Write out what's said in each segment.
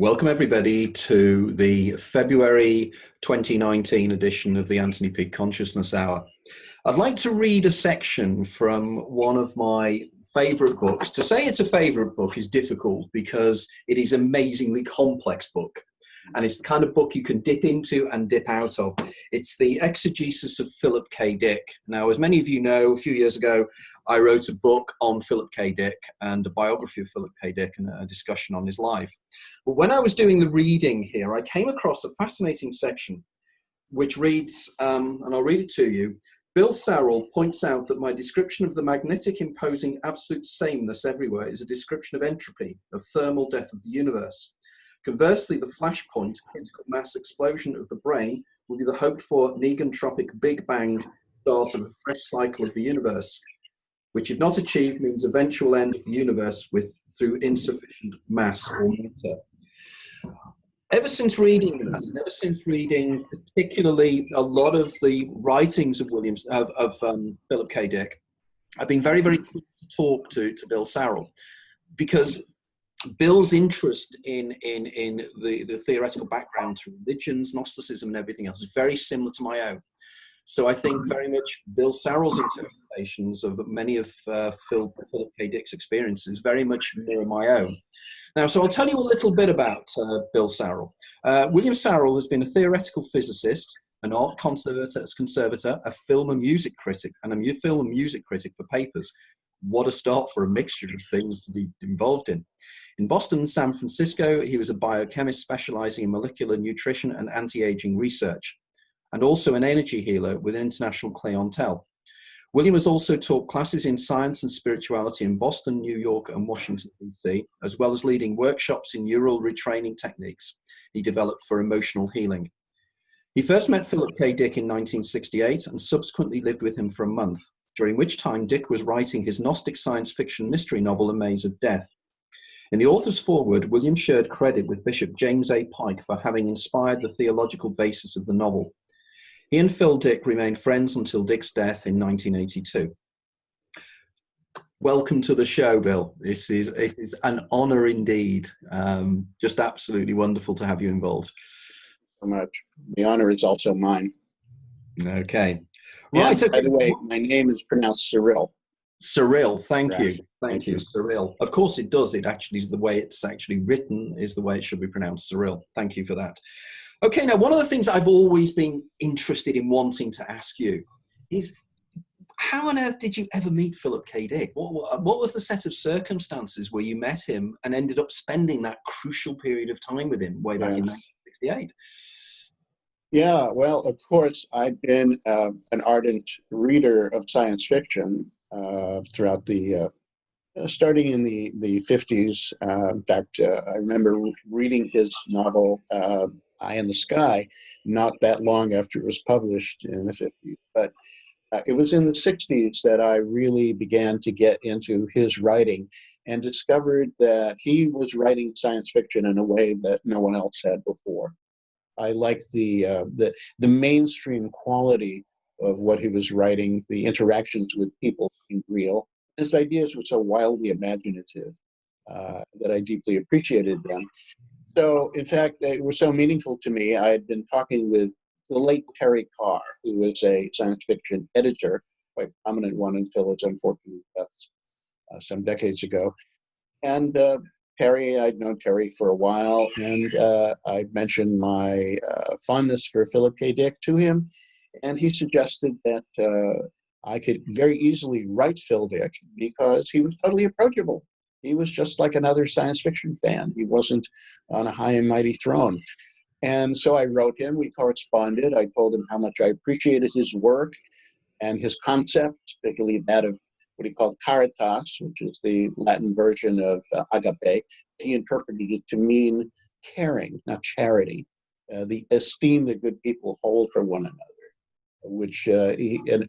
Welcome everybody to the February 2019 edition of the Anthony Peake Consciousness Hour. I'd like to read a section from one of my favorite books. To say it's a favorite book is difficult because it is an amazingly complex book. And it's the kind of book you can dip into and dip out of. It's the Exegesis of Philip K. Dick. Now, as many of you know, a few years ago, I wrote a book on Philip K. Dick and a biography of Philip K. Dick and a discussion on his life. But when I was doing the reading here, I came across a fascinating section which reads, and I'll read it to you. Bill Sarill points out that my description of the magnetic imposing absolute sameness everywhere is a description of entropy, of thermal death of the universe. Conversely, the flashpoint, critical mass explosion of the brain, will be the hoped-for negantropic Big Bang start of a fresh cycle of the universe, which, if not achieved, means eventual end of the universe through insufficient mass or matter. Ever since reading that, and ever since reading particularly a lot of the writings of Philip K. Dick, I've been very, very keen to talk to Bill Sarill, because Bill's interest in the theoretical background to religions, Gnosticism, and everything else is very similar to my own. So I think very much Bill Sarill's interpretations of many of Philip K. Dick's experiences very much mirror my own. Now, so I'll tell you a little bit about Bill Sarill. William Sarill has been a theoretical physicist, an art conservator, a film and music critic, and a film and music critic for papers. What a start for a mixture of things to be involved in. In Boston and San Francisco, he was a biochemist specializing in molecular nutrition and anti-aging research, and also an energy healer with an international clientele. William has also taught classes in science and spirituality in Boston, New York, and Washington, D.C., as well as leading workshops in neural retraining techniques he developed for emotional healing. He first met Philip K. Dick in 1968 and subsequently lived with him for a month, during which time Dick was writing his Gnostic science fiction mystery novel, A Maze of Death. In the author's foreword, William shared credit with Bishop James A. Pike for having inspired the theological basis of the novel. He and Phil Dick remained friends until Dick's death in 1982. Welcome to the show, Bill. It is an honor indeed. Just absolutely wonderful to have you involved. So much. The honor is also mine. Okay. Right. By the way, my name is pronounced Sarill. Sarill, thank you. Thank you, Sarill. Of course it does. It actually is the way it's actually written is the way it should be pronounced, Sarill. Thank you for that. Okay, now one of the things I've always been interested in wanting to ask you is, how on earth did you ever meet Philip K. Dick? What was the set of circumstances where you met him and ended up spending that crucial period of time with him way back in 1968? Yeah, well, of course, I've been an ardent reader of science fiction throughout starting in the 50s. In fact, I remember reading his novel, Eye in the Sky, not that long after it was published in the 50s. But it was in the 60s that I really began to get into his writing and discovered that he was writing science fiction in a way that no one else had before. I liked the mainstream quality of what he was writing. The interactions with people seemed real. His ideas were so wildly imaginative that I deeply appreciated them. So, in fact, they were so meaningful to me. I had been talking with the late Terry Carr, who was a science fiction editor, quite prominent one until his unfortunate death some decades ago. And I'd known Terry for a while, and I mentioned my fondness for Philip K. Dick to him, and he suggested that I could very easily write Phil Dick because he was totally approachable. He was just like another science fiction fan. He wasn't on a high and mighty throne. And so I wrote him, we corresponded. I told him how much I appreciated his work and his concept, particularly that of what he called caritas, which is the Latin version of agape. He interpreted it to mean caring, not charity, the esteem that good people hold for one another,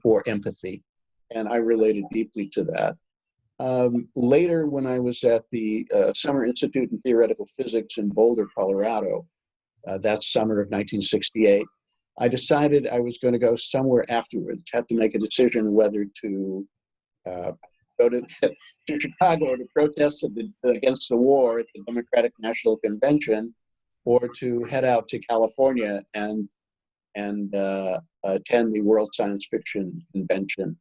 or empathy. And I related deeply to that. Later, when I was at the Summer Institute in Theoretical Physics in Boulder, Colorado, that summer of 1968, I decided I was going to go somewhere afterwards. Had to make a decision whether to go to Chicago to protest against the war at the Democratic National Convention, or to head out to California and attend the World Science Fiction Convention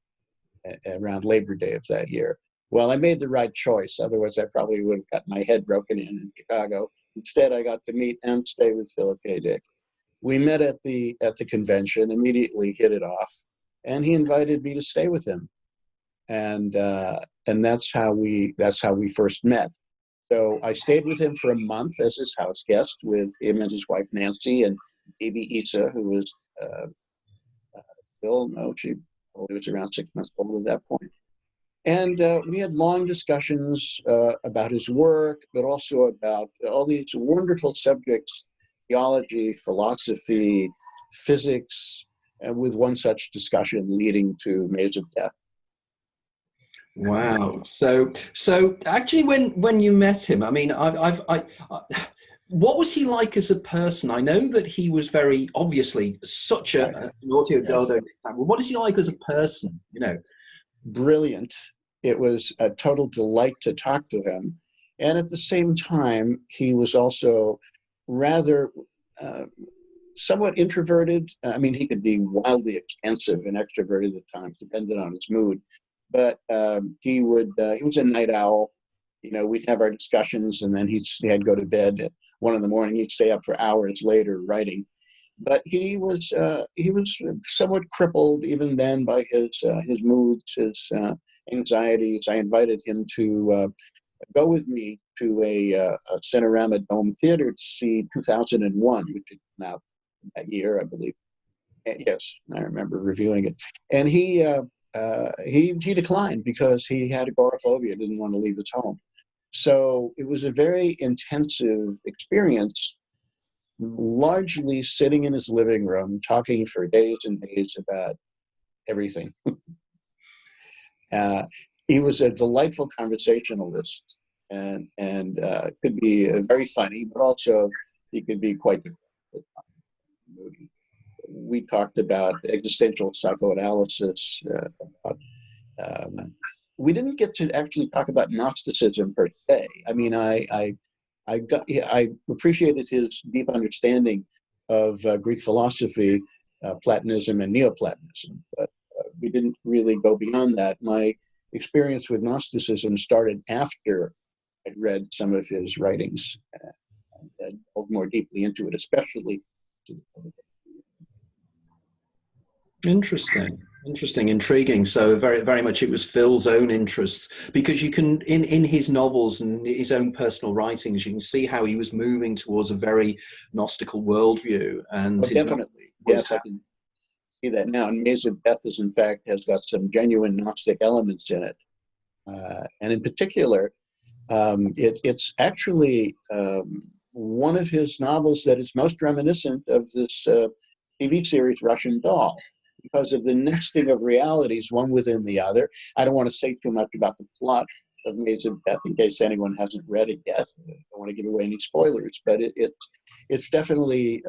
around Labor Day of that year. Well, I made the right choice. Otherwise, I probably would have got my head broken in Chicago. Instead, I got to meet and stay with Philip K. Dick. We met at the convention, immediately hit it off, and he invited me to stay with him, and that's how we first met. So I stayed with him for a month as his house guest, with him and his wife Nancy and baby Isa, who was still, no, she was around 6 months old at that point. And we had long discussions about his work, but also about all these wonderful subjects: theology, philosophy, physics, and with one such discussion leading to Maze of Death. Wow. So actually, when you met him, I mean, what was he like as a person? I know that he was very obviously such an audio dodo. What is he like as a person? You know, brilliant. It was a total delight to talk to him, and at the same time, he was also rather somewhat introverted. I mean, he could be wildly expansive and extroverted at times, depending on his mood. But he was a night owl. You know, we'd have our discussions, and then he'd go to bed at 1 a.m. He'd stay up for hours later writing. But he was somewhat crippled even then by his moods, his anxieties. I invited him to go with me to a Cinerama Dome Theater to see 2001, which had come out that year, I believe. Yes, I remember reviewing it. And he declined because he had agoraphobia, didn't want to leave his home. So it was a very intensive experience, largely sitting in his living room, talking for days and days about everything. He was a delightful conversationalist, and could be very funny, but also he could be quite moody. We talked about existential psychoanalysis. We didn't get to actually talk about Gnosticism per se. I mean, I appreciated his deep understanding of Greek philosophy, Platonism, and Neoplatonism, but we didn't really go beyond that. My experience with Gnosticism started after I'd read some of his writings and delved more deeply into it, especially. interesting, intriguing. So very, very much it was Phil's own interests, because you can, in his novels and his own personal writings, you can see how he was moving towards a very Gnostical worldview. And definitely, yes, I can see that now. And Maze of Death in fact has got some genuine Gnostic elements in it, and in particular, it's actually one of his novels that is most reminiscent of this TV series Russian Doll, because of the nesting of realities, one within the other. I don't want to say too much about the plot of Maze of Death in case anyone hasn't read it yet. I don't want to give away any spoilers, but it's definitely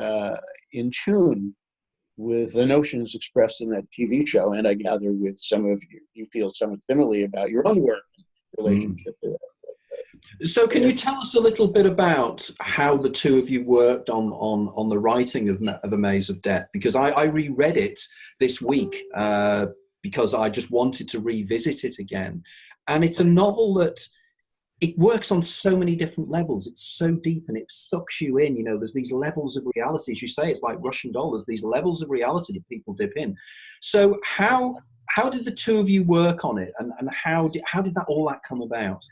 in tune with the notions expressed in that TV show, and I gather with some of you feel somewhat similarly about your own work in relationship to that. So can you tell us a little bit about how the two of you worked on the writing of A Maze of Death? Because I reread it this week because I just wanted to revisit it again. And it's a novel that it works on so many different levels. It's so deep and it sucks you in. You know, there's these levels of reality. As you say, it's like Russian Doll. There's these levels of reality that people dip in. So how did the two of you work on it, and how did all that come about?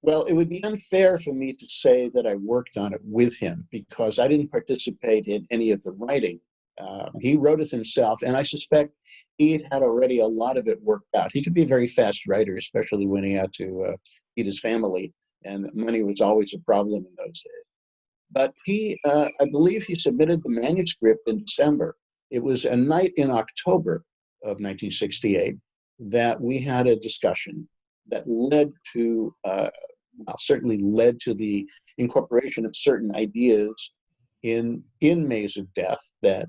Well, it would be unfair for me to say that I worked on it with him, because I didn't participate in any of the writing. He wrote it himself, and I suspect he had already a lot of it worked out. He could be a very fast writer, especially when he had to feed his family, and money was always a problem in those days. But I believe he submitted the manuscript in December. It was a night in October of 1968 that we had a discussion that led to certainly led to the incorporation of certain ideas in Maze of Death that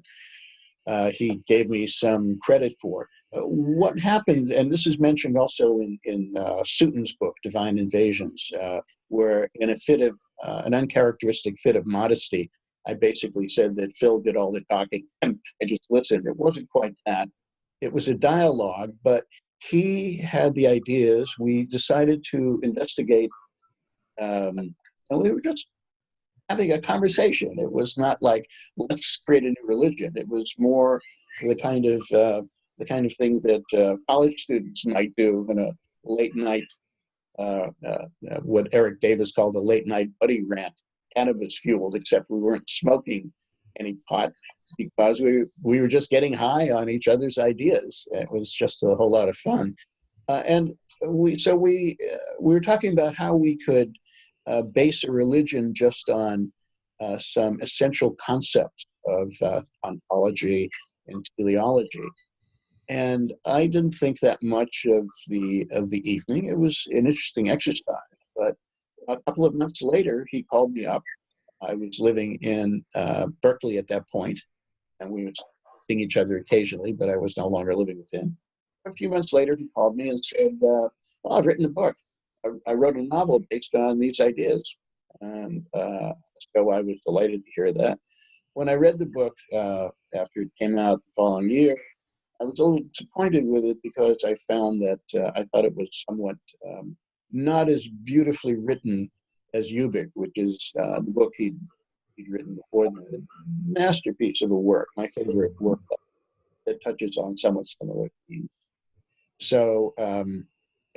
he gave me some credit for. what happened, and this is mentioned also in Sutin's book, Divine Invasions, where in a fit of, an uncharacteristic fit of modesty, I basically said that Phil did all the talking and I just listened. It wasn't quite that. It was a dialogue, but he had the ideas. We decided to investigate, and we were just having a conversation. It was not like, let's create a new religion. It was more the kind of thing that college students might do in a late night, what Eric Davis called a late night buddy rant, cannabis fueled, except we weren't smoking any pot because we were just getting high on each other's ideas. It was just a whole lot of fun. And we were talking about how we could base a religion just on some essential concepts of ontology and teleology. And I didn't think that much of the evening. It was an interesting exercise. But a couple of months later, he called me up. I was living in Berkeley at that point, and we were seeing each other occasionally, but I was no longer living with him. A few months later, he called me and said, well, I've written a book. I wrote a novel based on these ideas. And so I was delighted to hear that. When I read the book after it came out the following year, I was a little disappointed with it because I found that I thought it was somewhat not as beautifully written as Ubik, which is the book he'd written before that. A masterpiece of a work, my favorite work that touches on somewhat similar themes. So,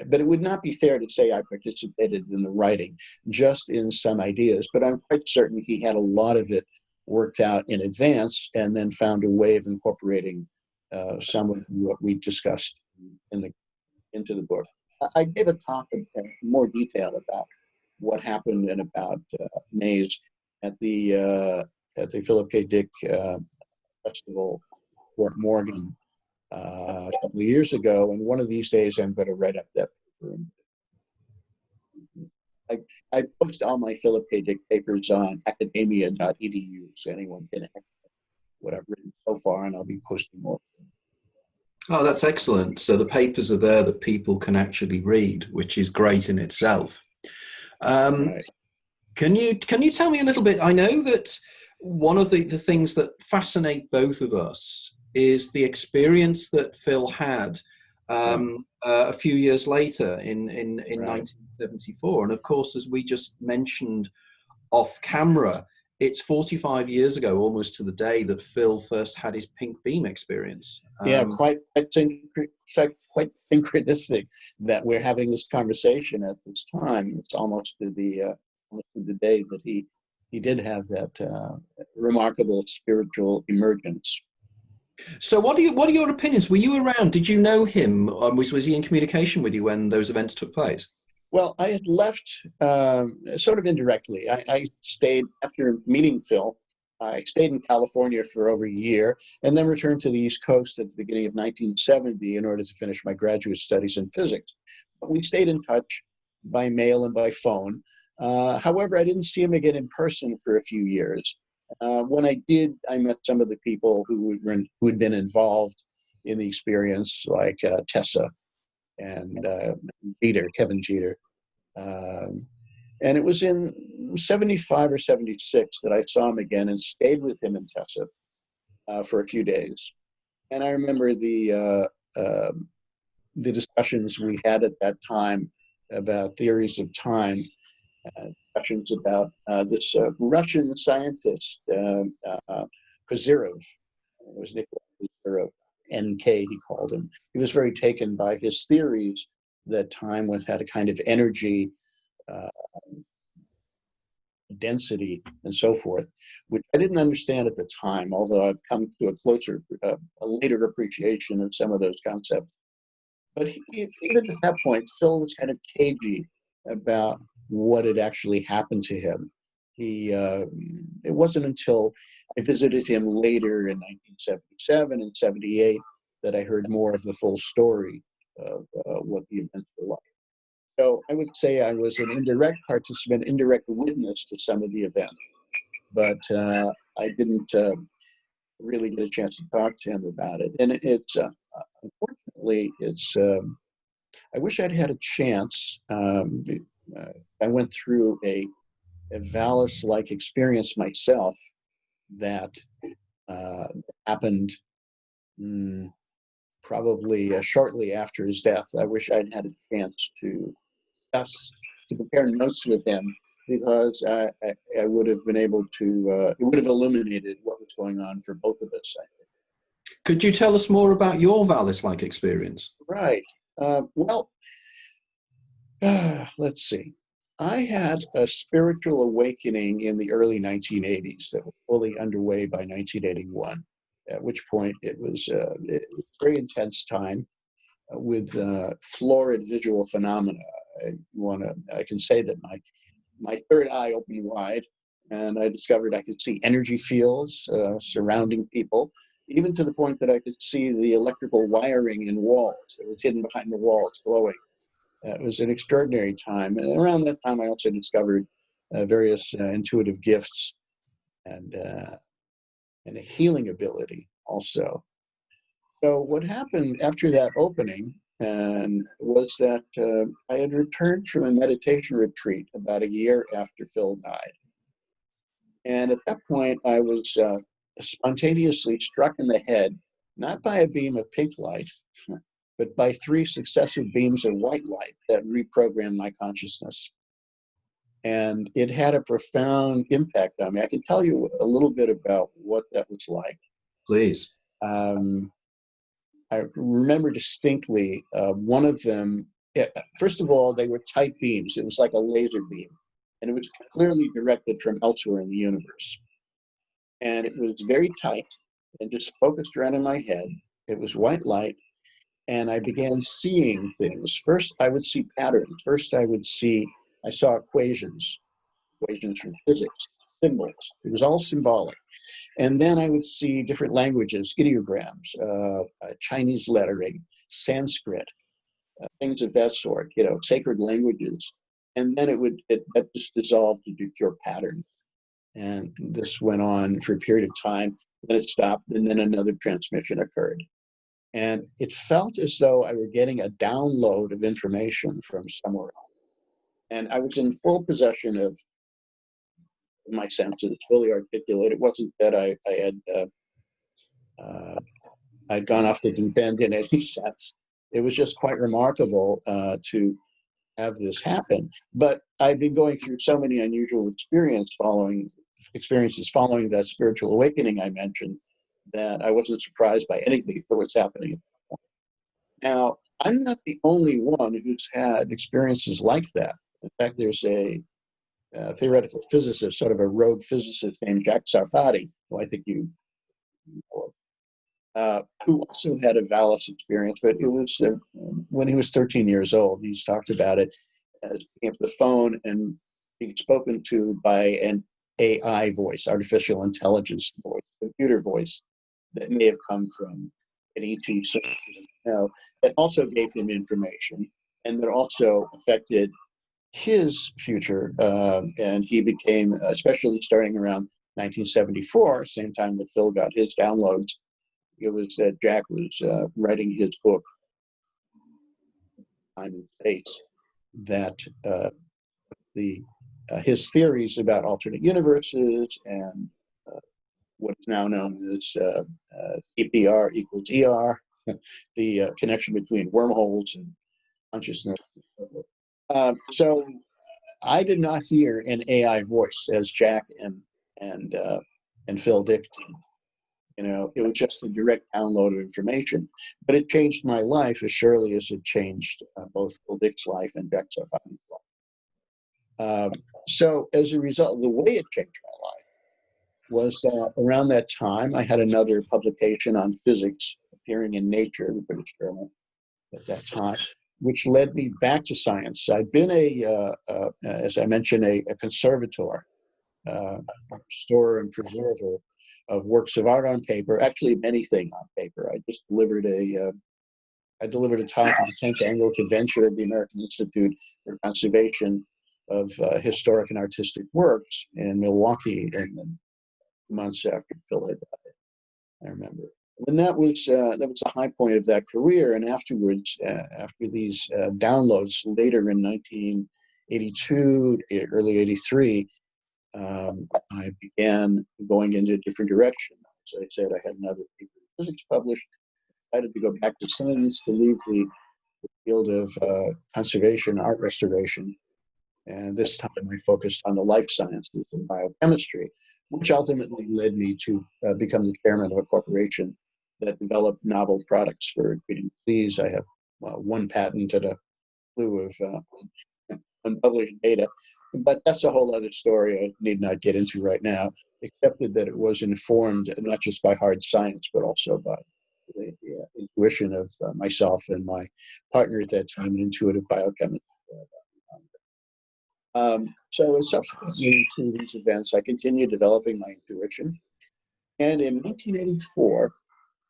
but it would not be fair to say I participated in the writing, just in some ideas, but I'm quite certain he had a lot of it worked out in advance and then found a way of incorporating some of what we discussed into the book. I gave a talk in more detail about what happened and about Mays at the Philip K. Dick Festival, Fort Morgan, a couple of years ago, and one of these days I'm going to write up that paper. I post all my Philip K. Dick papers on academia.edu, so anyone can access what I've written so far, and I'll be posting more. Oh, that's excellent. So the papers are there that people can actually read, which is great in itself. Right. Can you tell me a little bit? I know that one of the things that fascinate both of us is the experience that Phil had a few years later in Right. 1974. And of course, as we just mentioned off camera, it's 45 years ago, almost to the day, that Phil first had his pink beam experience. Yeah, quite synchronistic that we're having this conversation at this time. It's almost to the day that he did have that remarkable spiritual emergence. So what are your opinions? Were you around? Did you know him? Was he in communication with you when those events took place? Well, I had left sort of indirectly. I stayed after meeting Phil. I stayed in California for over a year and then returned to the East Coast at the beginning of 1970 in order to finish my graduate studies in physics. But we stayed in touch by mail and by phone. However, I didn't see him again in person for a few years. When I did, I met some of the people who had been involved in the experience, like Tessa and Kevin Jeter. And it was in 75 or 76 that I saw him again and stayed with him in Tessa for a few days. And I remember the discussions we had at that time about theories of time, discussions about this Russian scientist, Kozyrov. It was Nikolai Kozyrov, NK he called him. He was very taken by his theories that time had a kind of energy, density, and so forth, which I didn't understand at the time, although I've come to a later appreciation of some of those concepts. But even at that point, Phil was kind of cagey about what had actually happened to him. It wasn't until I visited him later in 1977 and 78 that I heard more of the full story of what the events were like. So I would say I was an indirect participant, indirect witness to some of the events, but I didn't really get a chance to talk to him about it. And it's unfortunately, it's I wish I'd had a chance. I went through a Valis-like experience myself that happened probably shortly after his death. I wish I'd had a chance to discuss, to compare notes with him, because I would have been able to, it would have illuminated what was going on for both of us, I think. Could you tell us more about your Valis-like experience? Right. Well, let's see. I had a spiritual awakening in the early 1980s that was fully underway by 1981, at which point it was a very intense time with florid visual phenomena. I can say that my third eye opened wide, and I discovered I could see energy fields surrounding people, even to the point that I could see the electrical wiring in walls that was hidden behind the walls glowing. It was an extraordinary time. And around that time, I also discovered various intuitive gifts and a healing ability also. So what happened after that opening was that I had returned from a meditation retreat about a year after Phil died. And at that point, I was spontaneously struck in the head, not by a beam of pink light, but by 3 successive beams of white light that reprogrammed my consciousness. And it had a profound impact on me. I can tell you a little bit about what that was like. Please. I remember distinctly one of them. First of all, they were tight beams. It was like a laser beam, and it was clearly directed from elsewhere in the universe. And it was very tight and just focused right in my head. It was white light, and I began seeing things. First, I would see patterns. First, I saw equations from physics, symbols. It was all symbolic. And then I would see different languages, ideograms, Chinese lettering, Sanskrit, things of that sort, sacred languages. And then that just dissolved into pure pattern. And this went on for a period of time. Then it stopped, and then another transmission occurred. And it felt as though I were getting a download of information from somewhere else. And I was in full possession of my senses, fully articulate. It wasn't that I'd gone off the deep end in any sense. It was just quite remarkable to have this happen. But I've been going through so many unusual experiences following that spiritual awakening I mentioned, that I wasn't surprised by anything that was happening at that point. Now, I'm not the only one who's had experiences like that. In fact, there's a theoretical physicist, sort of a rogue physicist named Jack Sarfati, who I think you know of, who also had a Valis experience, but it was when he was 13 years old. He's talked about it as being up the phone and being spoken to by an AI voice, artificial intelligence voice, computer voice that may have come from an ET source, that also gave him information and that also affected his future. And he became, especially starting around 1974, same time that Phil got his downloads, it was that Jack was writing his book, Time and Space, that his theories about alternate universes and what's now known as EPR equals ER, the connection between wormholes and consciousness. So I did not hear an AI voice as Jack and Phil Dick did. It was just a direct download of information, but it changed my life as surely as it changed both Phil Dick's life and Jack Sarfati's life. So as a result, the way it changed my life was that around that time, I had another publication on physics appearing in Nature, the British journal at that time, which led me back to science. I'd been as I mentioned, a conservator, restorer and preserver of works of art on paper, actually of anything on paper. I just delivered a talk at the 10th Annual Convention of the American Institute for Conservation of Historic and Artistic Works in Milwaukee in the months after Phil had died. I remember. And that was the high point of that career. And afterwards, after these downloads later in 1982, early 83, I began going into a different direction. As I said, I had another paper in physics published. I decided to go back to science, to leave the field of conservation, art restoration. And this time I focused on the life sciences and biochemistry, which ultimately led me to become the chairman of a corporation that developed novel products for treating disease. I have one patent and a slew of unpublished data, but that's a whole other story I need not get into right now, except that it was informed not just by hard science, but also by the intuition of myself and my partner at that time, an intuitive biochemist. So subsequently to these events, I continued developing my intuition. And in 1984,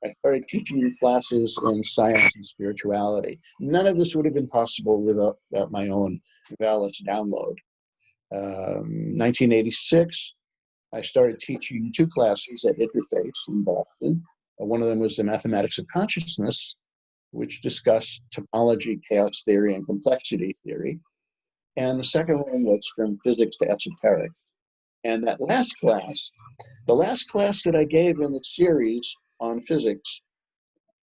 I started teaching classes in science and spirituality. None of this would have been possible without my own Valis download. 1986, I started teaching 2 classes at Interface in Boston. One of them was the Mathematics of Consciousness, which discussed topology, chaos theory, and complexity theory. And the second one was from physics to esoteric. And that last class, the last class that I gave in the series on physics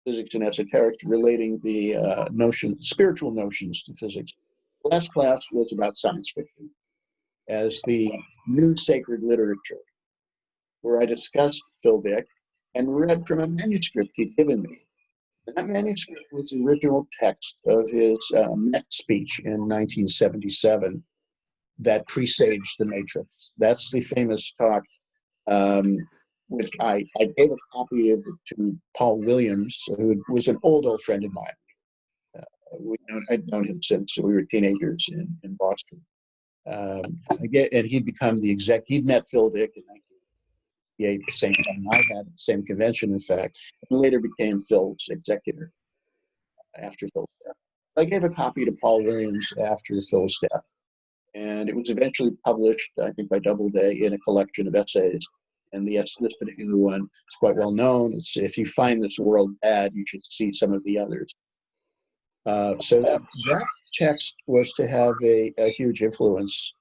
and esoterics, relating the spiritual notions to physics, the last class was about science fiction as the new sacred literature, where I discussed Phil Dick and read from a manuscript he'd given me. And that manuscript was the original text of his Met speech in 1977 that presaged the Matrix. That's the famous talk, which I gave a copy of it to Paul Williams, who was an old friend of mine. I'd known him since we were teenagers in Boston. And he'd become the he'd met Phil Dick in 1988, the same time I had, the same convention, in fact, and later became Phil's executor after Phil's death. I gave a copy to Paul Williams after Phil's death. And it was eventually published, I think, by Doubleday in a collection of essays. And this particular one is quite well known. It's, if you find this world bad, you should see some of the others. So that text was to have a huge influence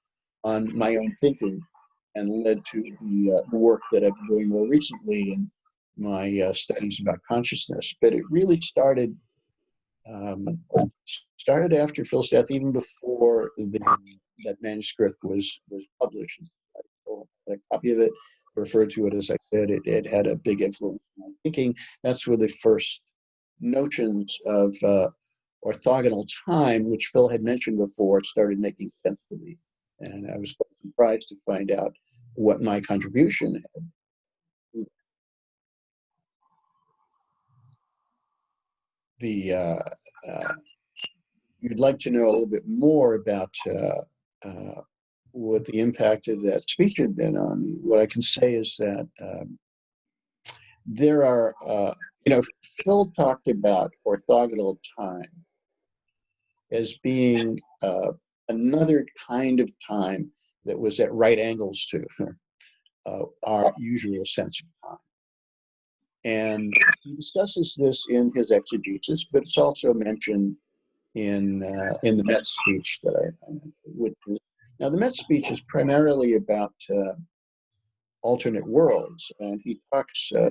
on my own thinking, and led to the work that I've been doing more recently in my studies about consciousness. But it really started after Phil's death, even before that manuscript was published. I had a copy of it, referred to it, as I said. It had a big influence on my thinking. That's where the first notions of orthogonal time, which Phil had mentioned before, started making sense to me. And I was quite surprised to find out what my contribution had. You'd like to know a little bit more about what the impact of that speech had been on me. What I can say is that there are, Phil talked about orthogonal time as being another kind of time that was at right angles to our usual sense of time. And he discusses this in his exegesis, but it's also mentioned in the Met speech that I would. Now, the Met speech is primarily about alternate worlds, and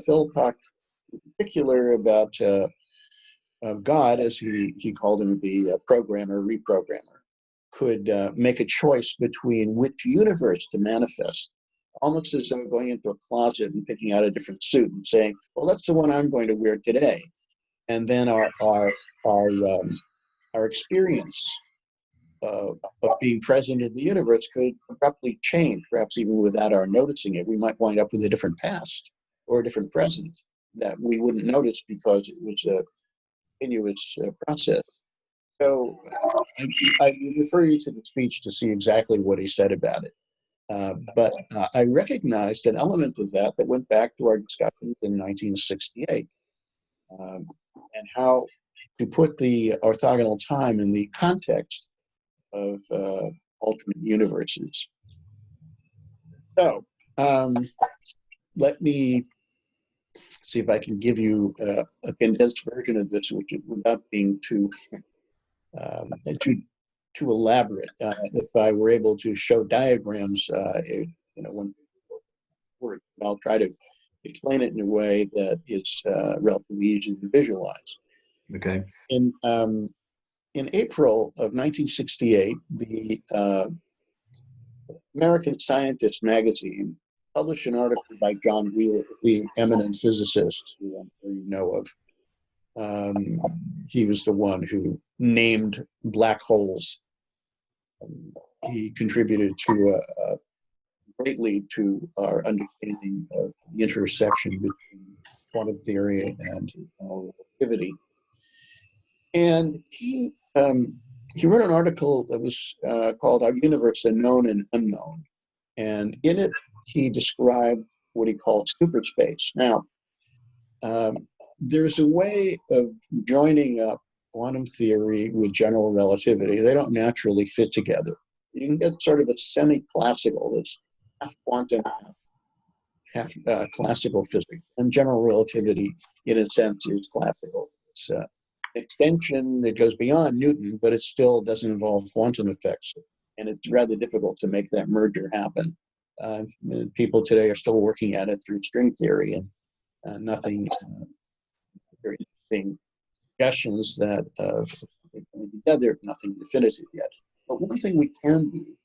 Phil talked in particular about God, as he called him, the reprogrammer, could make a choice between which universe to manifest, almost as though going into a closet and picking out a different suit and saying, well, that's the one I'm going to wear today. And then our experience of being present in the universe could abruptly change, perhaps even without our noticing it. We might wind up with a different past or a different present that we wouldn't notice because it was a continuous process. So I refer you to the speech to see exactly what he said about it. But I recognized an element of that went back to our discussions in 1968, and how to put the orthogonal time in the context of alternate universes. So let me see if I can give you a condensed version of this, which without being uh, too too elaborate. If I were able to show diagrams, when work, I'll try to explain it in a way that is relatively easy to visualize. Okay. In April of 1968, the American Scientist magazine published an article by John Wheeler, the eminent physicist who I'm sure you know of. He was the one who named black holes. He contributed greatly to our understanding of the intersection between quantum theory and general relativity. And he wrote an article that was called "Our Universe: The Known and Unknown," and in it he described what he called superspace. Now, there's a way of joining up quantum theory with general relativity. They don't naturally fit together. You can get sort of a semi-classical, that's half quantum, half classical physics. And general relativity, in a sense, is classical. It's an extension that goes beyond Newton, but it still doesn't involve quantum effects. And it's rather difficult to make that merger happen. People today are still working at it through string theory, and nothing very interesting suggestions that something coming together, nothing definitive yet. But one thing we can do,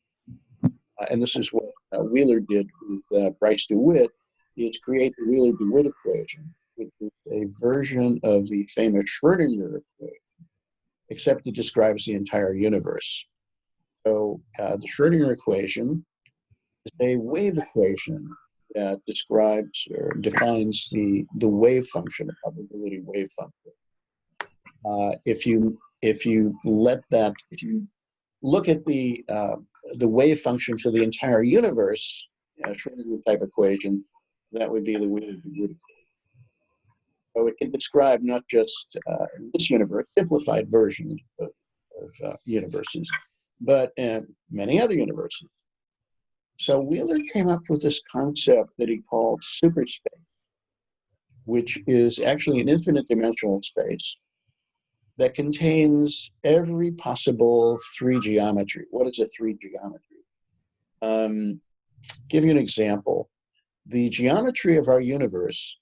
and this is what Wheeler did with Bryce DeWitt, is create the Wheeler-DeWitt equation, which is a version of the famous Schrödinger equation, except it describes the entire universe. So the Schrödinger equation is a wave equation that describes or defines the wave function, a probability wave function. If you look at the wave function for the entire universe, Schrödinger type equation, that would be the Wheeler-DeWitt equation. So it can describe not just this universe, simplified version of universes, but many other universes. So Wheeler came up with this concept that he called superspace, which is actually an infinite dimensional space that contains every possible three geometry. What is a three geometry? Give you an example. The geometry of our universe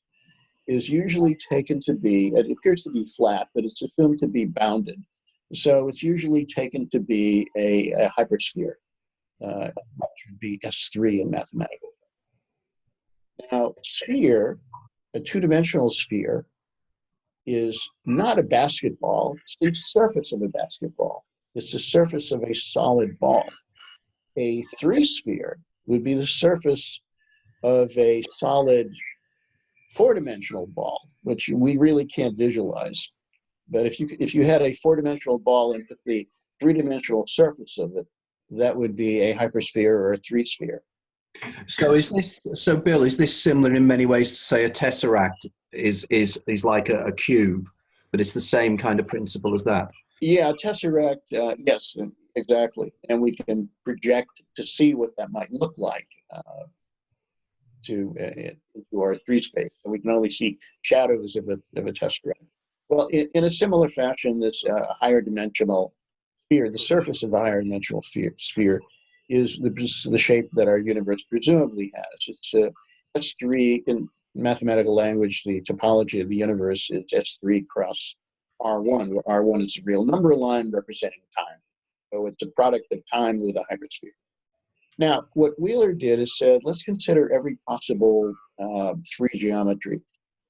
is usually taken to be, it appears to be flat, but it's assumed to be bounded. So it's usually taken to be a hypersphere, which would be S3 in mathematical. Now, sphere, a two-dimensional sphere, is not a basketball, it's the surface of a basketball. It's the surface of a solid ball. A three-sphere would be the surface of a solid four-dimensional ball, which we really can't visualize. But if you had a four-dimensional ball and put the three-dimensional surface of it, that would be a hypersphere or a three-sphere. So Bill, is this similar in many ways to say a tesseract is like a cube, but it's the same kind of principle as that? Yeah, tesseract, yes, exactly. And we can project to see what that might look like into our three space. So we can only see shadows of a tesseract. Well, in a similar fashion, this higher dimensional sphere, the surface of a higher dimensional sphere is the shape that our universe presumably has. It's S3 in mathematical language. The topology of the universe is S3 cross R1, where R1 is a real number line representing time. So it's a product of time with a hypersphere. Now, what Wheeler did is said, let's consider every possible three geometry.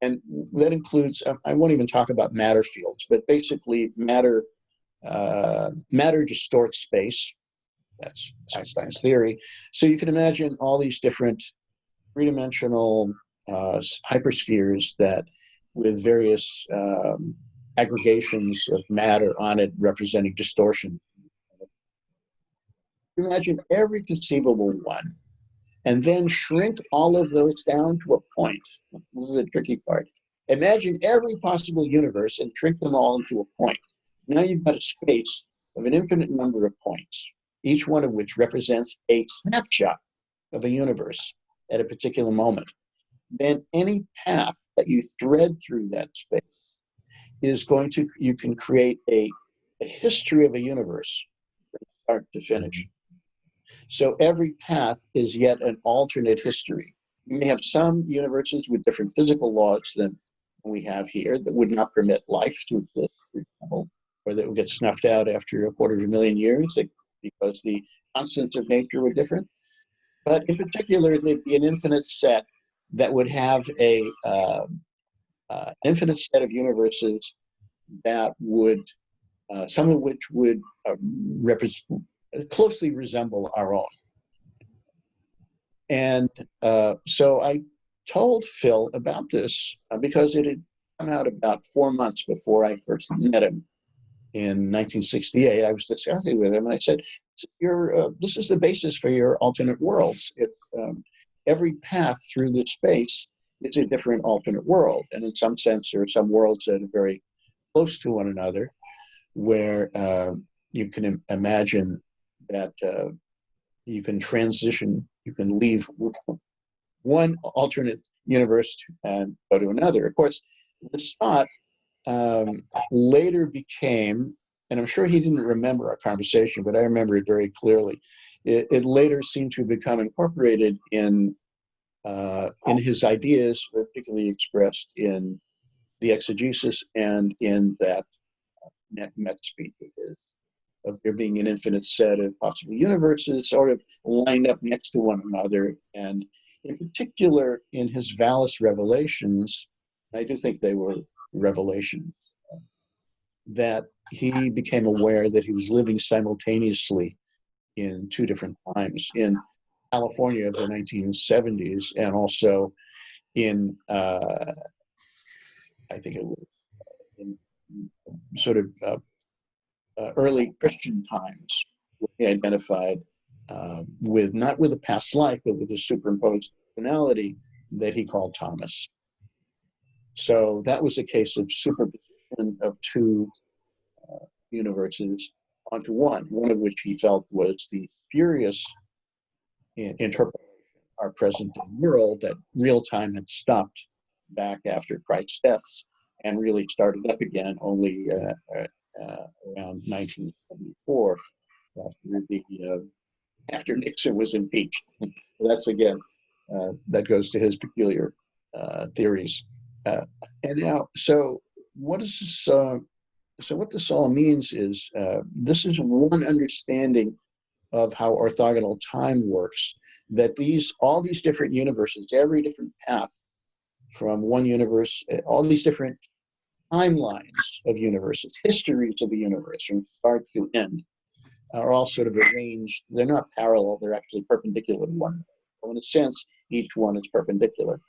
And that includes, I won't even talk about matter fields, but basically matter distorts space. That's Einstein's theory. So you can imagine all these different three-dimensional hyperspheres that with various aggregations of matter on it representing distortion. Imagine every conceivable one and then shrink all of those down to a point. This is a tricky part. Imagine every possible universe and shrink them all into a point. Now you've got a space of an infinite number of points, each one of which represents a snapshot of a universe at a particular moment. then any path that you thread through that space is going to, you can create a history of a universe from start to finish. So every path is yet an alternate history. You may have some universes with different physical laws than we have here that would not permit life to exist, for example, or that would get snuffed out after 250,000 years because the constants of nature were different. But in particular, there'd be an infinite set that would have an infinite set of universes that would, some of which would closely resemble our own. And so I told Phil about this because it had come out about 4 months before I first met him in 1968. I was discussing with him, and I said, this is the basis for your alternate worlds. Every path through this space is a different alternate world. And in some sense, there are some worlds that are very close to one another, where you can imagine that you can transition, you can leave one alternate universe and go to another. Of course, this thought later became, and I'm sure he didn't remember our conversation, but I remember it very clearly. It later seemed to become incorporated in his ideas, particularly expressed in the exegesis and in that Met speech of his, of there being an infinite set of possible universes sort of lined up next to one another. And in particular, in his Valis revelations, I do think they were revelations, that he became aware that he was living simultaneously in two different times, in California of the 1970s, and also in, I think it was in sort of early Christian times, where he identified with, not with a past life, but with a superimposed personality that he called Thomas. So that was a case of superposition of two universes onto one of which he felt was the spurious interpretation of our present day world, that real time had stopped back after Christ's death and really started up again only around 1974, after Nixon was impeached. That's again, that goes to his peculiar theories. And now, so what is this? So what this all means is, this is one understanding of how orthogonal time works, that all these different universes, every different path from one universe, all these different timelines of universes, histories of the universe from start to end, are all sort of arranged. They're not parallel, they're actually perpendicular to one another. So in a sense, each one is perpendicular.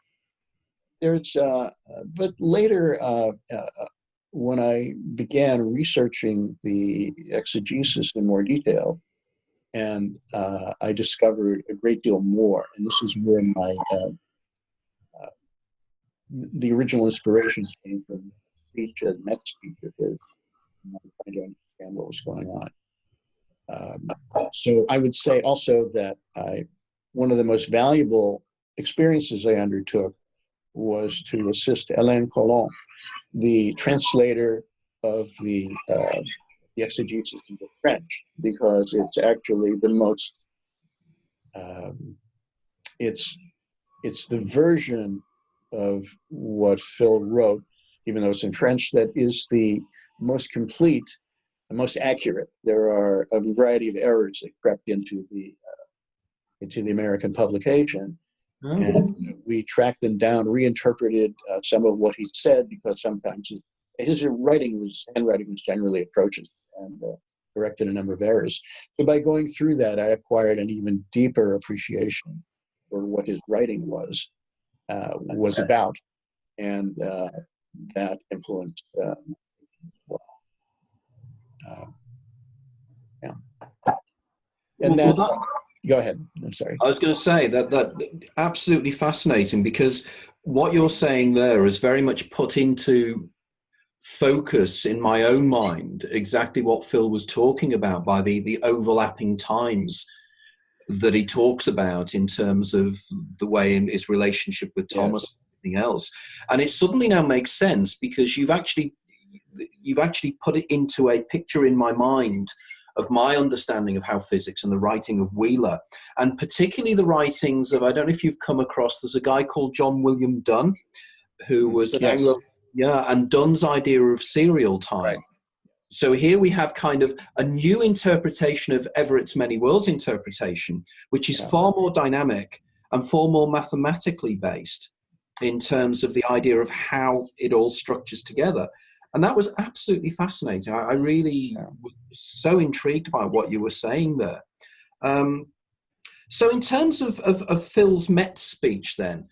But later, when I began researching the exegesis in more detail, and I discovered a great deal more, and this is where the original inspiration came from, speech as Met speech of his, trying to understand what was going on. So I would say also that one of the most valuable experiences I undertook was to assist Hélène Collomb, the translator of the exegesis into French, because it's actually the most, it's the version of what Phil wrote, even though it's in French, that is the most complete, the most accurate. There are a variety of errors that crept into the American publication. Oh. And we tracked them down, reinterpreted some of what he said, because sometimes his handwriting was generally atrocious, and corrected a number of errors. So by going through that, I acquired an even deeper appreciation for what his writing was about, and that influenced well. Yeah. And then, go ahead. I'm sorry. I was going to say that absolutely fascinating, because what you're saying there is very much put into focus in my own mind exactly what Phil was talking about by the overlapping times. that he talks about in terms of the way in his relationship with Thomas Yes. and everything else. And it suddenly now makes sense because you've actually put it into a picture in my mind of my understanding of how physics and the writing of Wheeler, and particularly the writings of, I don't know if you've come across, there's a guy called John William Dunn, who was an Yes. Anglo, and Dunn's idea of serial time. Right. So here we have kind of a new interpretation of Everett's many worlds interpretation, which is far more dynamic and far more mathematically based in terms of the idea of how it all structures together. And that was absolutely fascinating. I really was so intrigued by what you were saying there. So in terms of Phil's Met speech then,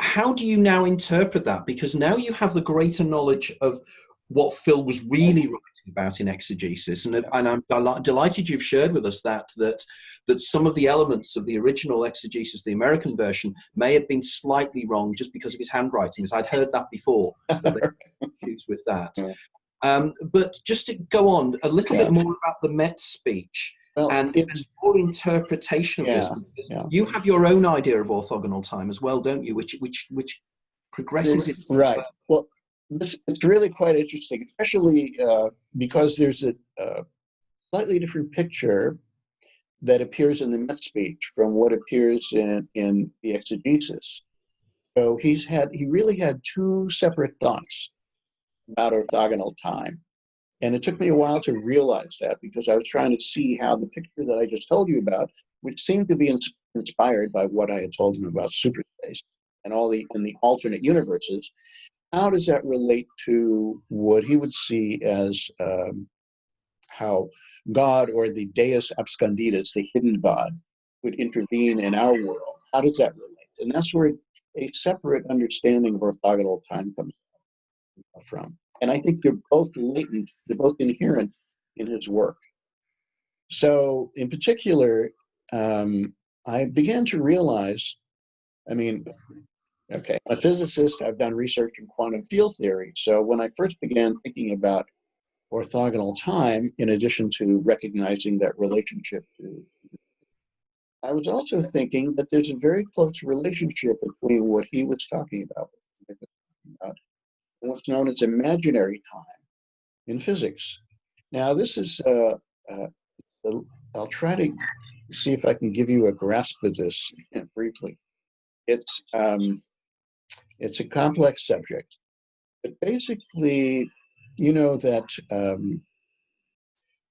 how do you now interpret that? Because now you have the greater knowledge of what Phil was really writing about in exegesis. And I'm delighted you've shared with us that some of the elements of the original exegesis, the American version, may have been slightly wrong just because of his handwriting. As I'd heard that before, that they had issues with that. But just to go on a little bit more about the Met speech, well, and your interpretation of this. You have your own idea of orthogonal time as well, don't you? Which progresses it. Right. Well, it's really quite interesting, especially because there's a slightly different picture that appears in the Met speech from what appears in the exegesis. So he really had two separate thoughts about orthogonal time. And it took me a while to realize that, because I was trying to see how the picture that I just told you about, which seemed to be inspired by what I had told him about superspace and in the alternate universes, how does that relate to what he would see as how God, or the Deus absconditus, the hidden God, would intervene in our world? How does that relate? And that's where a separate understanding of orthogonal time comes from. And I think they're both latent, they're both inherent in his work. So in particular, I began to realize, I'm a physicist, I've done research in quantum field theory. So when I first began thinking about orthogonal time, in addition to recognizing that relationship I was also thinking that there's a very close relationship between what he was talking about and what's known as imaginary time in physics. Now, this is, I'll try to see if I can give you a grasp of this briefly. It's a complex subject, but basically, you know that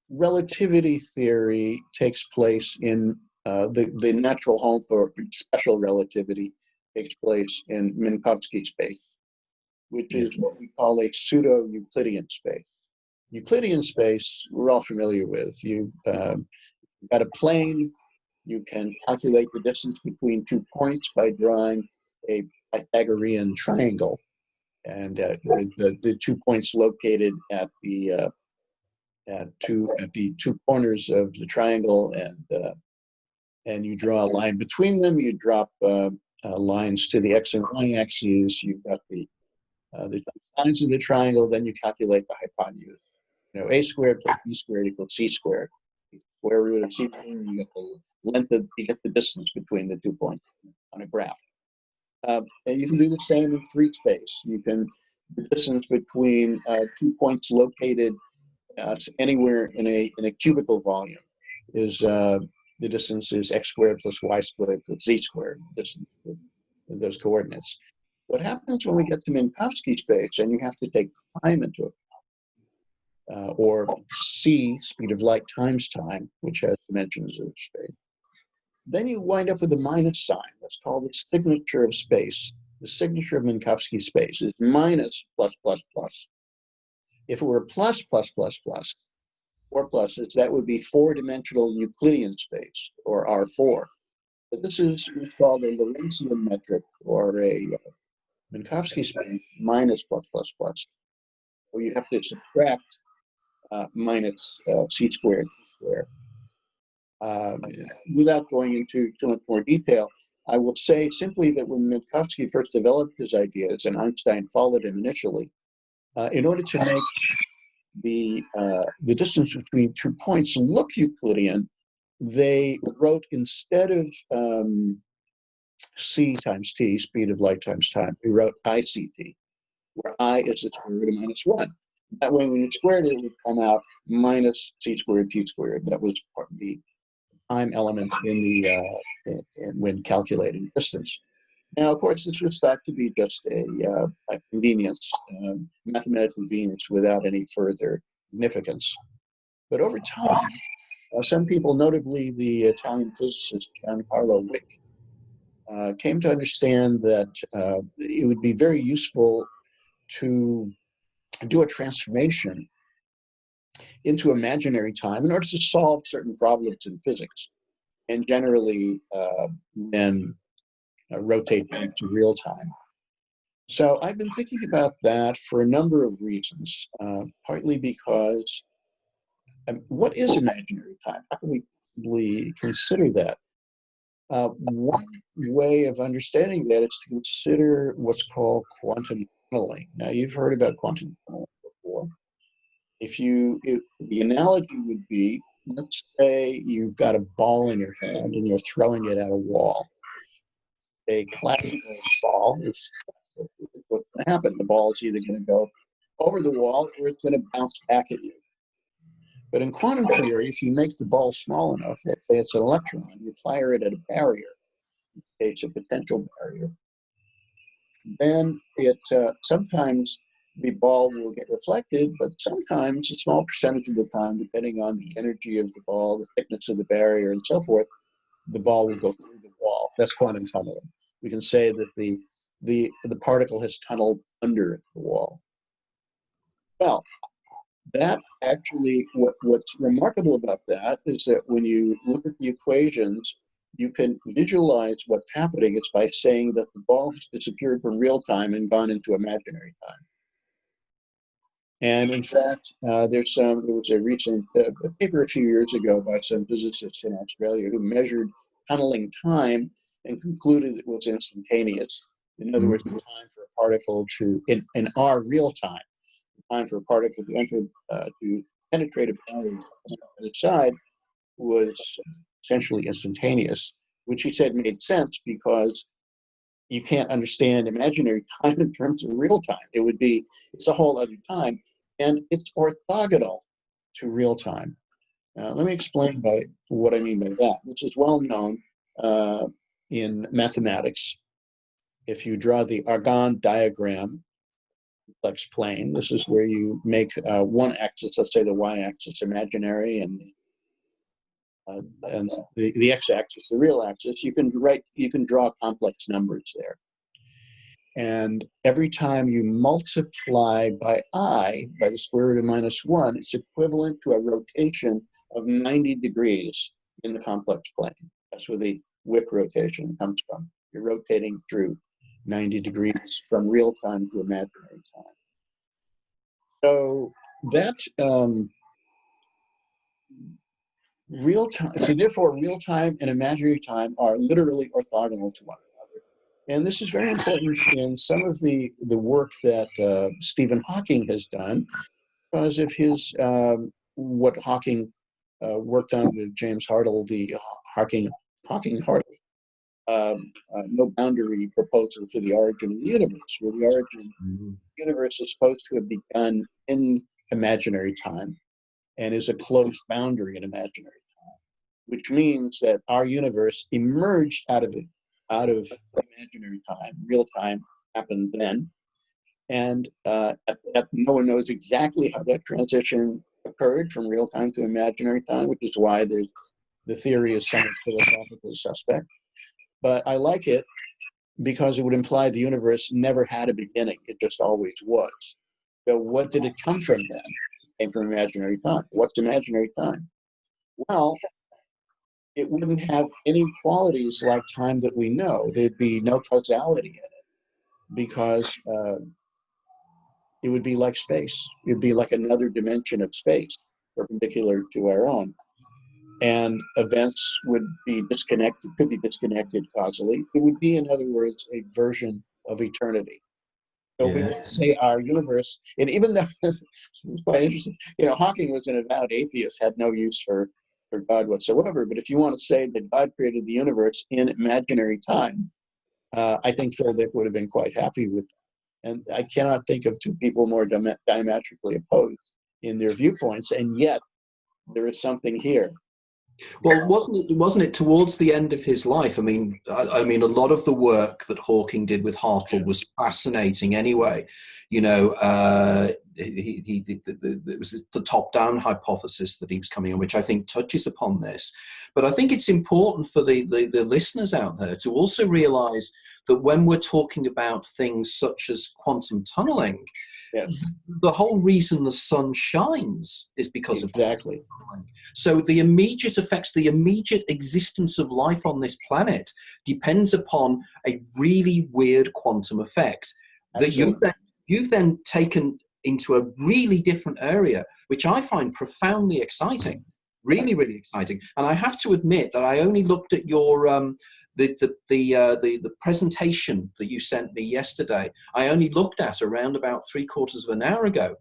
relativity theory takes place in the natural home for special relativity takes place in Minkowski space, which is what we call a pseudo-Euclidean space. Euclidean space, we're all familiar with. You've got a plane, you can calculate the distance between 2 points by drawing a Pythagorean triangle, and with the 2 points located at the two corners of the triangle, and you draw a line between them. You drop lines to the x and y axes. You've got the sides of the triangle. Then you calculate the hypotenuse. A squared plus b squared equals c squared. Square root of c squared. You get the length of, you get the distance between the 2 points on a graph. And you can do the same in free space. You can the distance between 2 points located anywhere in a cubical volume is the distance is x squared plus y squared plus z squared, distance with those coordinates. What happens when we get to Minkowski space and you have to take time into it, or c, speed of light times time, which has dimensions of space, then you wind up with a minus sign. That's called the signature of space. The signature of Minkowski space is minus plus plus plus. If it were plus plus plus plus, 4 pluses, that would be 4-dimensional Euclidean space, or R4. But this is what's called a Lorentzian metric, or a Minkowski space minus plus plus plus. So you have to subtract minus c squared squared. Without going into too much more detail, I will say simply that when Minkowski first developed his ideas, and Einstein followed him initially, in order to make the distance between 2 points look Euclidean, they wrote, instead of c times t, speed of light times time, we wrote ICT, where I is the square root of -1. That way, when you squared it, it would come out minus c squared t squared. That was part of the time element in the when calculating distance. Now, of course, this was thought to be just a convenience, mathematical convenience, without any further significance. But over time, some people, notably the Italian physicist Giancarlo Wick, came to understand that it would be very useful to do a transformation into imaginary time in order to solve certain problems in physics, and generally then rotate back to real time. So I've been thinking about that for a number of reasons, partly because what is imaginary time? How can we consider that? One way of understanding that is to consider what's called quantum tunneling. Now, you've heard about quantum tunneling before. The analogy would be, let's say you've got a ball in your hand and you're throwing it at a wall. A classical ball is what's going to happen. The ball is either going to go over the wall or it's going to bounce back at you. But in quantum theory, if you make the ball small enough, let's say it's an electron, you fire it at a barrier, it's a potential barrier, then it sometimes the ball will get reflected, but sometimes a small percentage of the time, depending on the energy of the ball, the thickness of the barrier, and so forth, the ball will go through the wall. That's quantum tunneling. We can say that the particle has tunneled under the wall. Well, that actually, what's remarkable about that is that when you look at the equations, you can visualize what's happening. It's by saying that the ball has disappeared from real time and gone into imaginary time. And in fact, there was a recent paper a few years ago by some physicists in Australia who measured tunneling time and concluded it was instantaneous. In other words, the time for a particle to, in our real time, the time for a particle to enter, to penetrate a barrier on its side was essentially instantaneous, which he said made sense because you can't understand imaginary time in terms of real time. It's a whole other time, and it's orthogonal to real time. Let me explain what I mean by that, which is well known in mathematics. If you draw the Argand diagram, complex plane, this is where you make one axis, let's say the y-axis, imaginary, and the x-axis, the real axis. You can draw complex numbers there. And every time you multiply by the square root of -1, it's equivalent to a rotation of 90 degrees in the complex plane. That's where the Wick rotation comes from. You're rotating through 90 degrees from real time to imaginary time. So that real time, so therefore real time and imaginary time are literally orthogonal to one another. And this is very important in some of the work that Stephen Hawking has done, because of his, what Hawking worked on with James Hartle, the Hawking-Hartle no boundary proposal for the origin of the universe, where the origin of the universe is supposed to have begun in imaginary time and is a closed boundary in imaginary time, which means that our universe emerged out of imaginary time. Real time happened then, and no one knows exactly how that transition occurred from real time to imaginary time, which is why the theory is somewhat philosophically suspect. But I like it because it would imply the universe never had a beginning. It just always was. So what did it come from then? It came from imaginary time. What's imaginary time? Well, it wouldn't have any qualities like time that we know. There'd be no causality in it, because it would be like space. It'd be like another dimension of space, perpendicular to our own. And events would be disconnected, could be disconnected causally. It would be, in other words, a version of eternity. So if we say our universe, and even though it's quite interesting, Hawking was an avowed atheist, had no use for or God whatsoever. But if you want to say that God created the universe in imaginary time, I think Phil Dick would have been quite happy with that. And I cannot think of two people more diametrically opposed in their viewpoints, and yet there is something here. Well, wasn't it towards the end of his life? I mean, I mean, a lot of the work that Hawking did with Hartle was fascinating. Anyway, you know, it was the top-down hypothesis that he was coming on, which I think touches upon this. But I think it's important for the listeners out there to also realise that when we're talking about things such as quantum tunneling, yes, the whole reason the sun shines is because exactly. of quantum tunneling. So the immediate effects, the immediate existence of life on this planet depends upon a really weird quantum effect that you've then taken into a really different area, which I find profoundly exciting, really, really exciting. And I have to admit that I only looked at your the presentation that you sent me yesterday. I only looked at around about 3/4 of an hour ago.